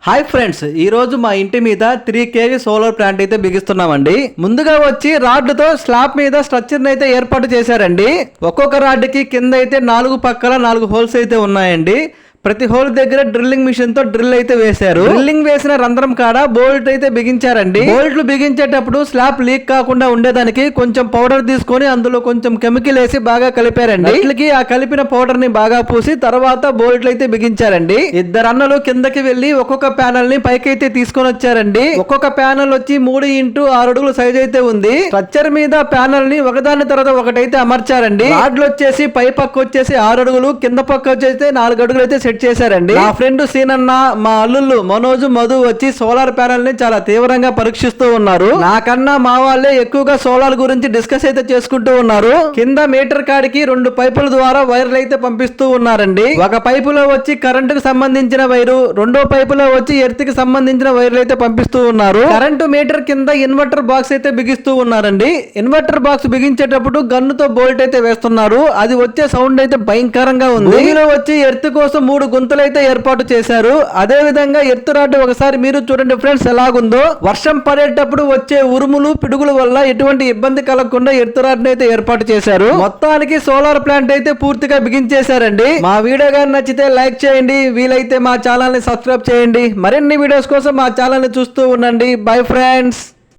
Hi friends, ఈ రోజు మా ఇంటి మీద 3 kV సోలార్ ప్లాంట్ అయితే బిగిస్తున్నామండి. ముందుగా వచ్చి రాడ్లతో స్లాబ్ మీద స్ట్రక్చర్ అయితే ఏర్పాటు చేశారండి. ఒక్కొక్క రాడ్కి కింద అయితే 4 పక్కల 4 హోల్స్ అయితే ఉన్నాయండి. ప్రతి హోల్ దగ్గర డ్రిల్లింగ్ మిషన్ తో డ్రిల్ అయితే వేశారు. డ్రిల్లింగ్ వేసిన రంధ్రం కాడ బోల్ట్ అయితే బిగించారండి. బోల్ట్లు బిగించేటప్పుడు స్లాబ్ లీక్ కాకుండా ఉండేదానికి కొంచెం పౌడర్ తీసుకొని అందులో కొంచెం కెమికల్ వేసి బాగా కలిపారండి. వీటికి ఆ కలిపిన పౌడర్ ని బాగా పూసి తర్వాత బోల్ట్లు అయితే బిగించారండి. ఇద్దరు అన్నలు కిందకి వెళ్లి ఒక్కొక్క ప్యానల్ ని పైకి అయితే తీసుకొని వచ్చారండి. ఒక్కొక్క ప్యానల్ వచ్చి 3 x 6 అడుగుల సైజ్ అయితే ఉంది. స్ట్రక్చర్ మీద ప్యానల్ ని ఒకదాని తర్వాత ఒకటైతే అమర్చారండి. రాడ్లు వచ్చేసి పై పక్క వచ్చేసి 6 అడుగులు, కింద పక్క వచ్చేసి 4 అడుగులు అయితే సెట్ చేశారండి. మా ఫ్రెండ్ సీనన్న, మా అల్లుళ్ళు మనోజు, మధు వచ్చి సోలార్ ప్యానల్ ని చాలా తీవ్రంగా పరీక్షిస్తూ ఉన్నారు. నాకన్నా మా వాళ్ళే ఎక్కువగా సోలార్ గురించి డిస్కస్ అయితే చేసుకుంటూ ఉన్నారు. కింద మీటర్ కాడికి 2 పైపుల ద్వారా వైర్లు అయితే పంపిస్తూ ఉన్నారండి. ఒక పైపులో వచ్చి కరెంటుకు సంబంధించిన వైరు, రెండో పైపులో వచ్చి ఎర్త్ కి సంబంధించిన వైర్లు అయితే పంపిస్తూ ఉన్నారు. కరెంటు మీటర్ కింద ఇన్వర్టర్ బాక్స్ అయితే బిగిస్తూ ఉన్నారండి. ఇన్వర్టర్ బాక్స్ బిగించేటప్పుడు గన్నుతో బోల్ట్ అయితే వేస్తున్నారు. అది వచ్చే సౌండ్ అయితే భయంకరంగా ఉంది. భూమిలో వచ్చి ఎర్త్ కోసం 3 గుంతలు అయితే ఏర్పాటు చేశారు. అదే విధంగా ఎత్తు రాడ్డు ఒకసారి మీరు చూడండి ఫ్రెండ్స్ ఎలాగుందో. వర్షం పడేటప్పుడు వచ్చే ఉరుములు, పిడుగుల వల్ల ఎటువంటి ఇబ్బంది కలగకుండా ఎత్తు రాడ్డును అయితే ఏర్పాటు చేశారు. మొత్తానికి సోలార్ ప్లాంట్ అయితే పూర్తిగా బిగించేశారండి. మా వీడియో గాని నచ్చితే లైక్ చేయండి, వీలైతే మా ఛానల్ ని సబ్స్క్రైబ్ చేయండి. మరిన్ని వీడియోస్ కోసం మా ఛానల్ ని చూస్తూ ఉండండి. Bye friends.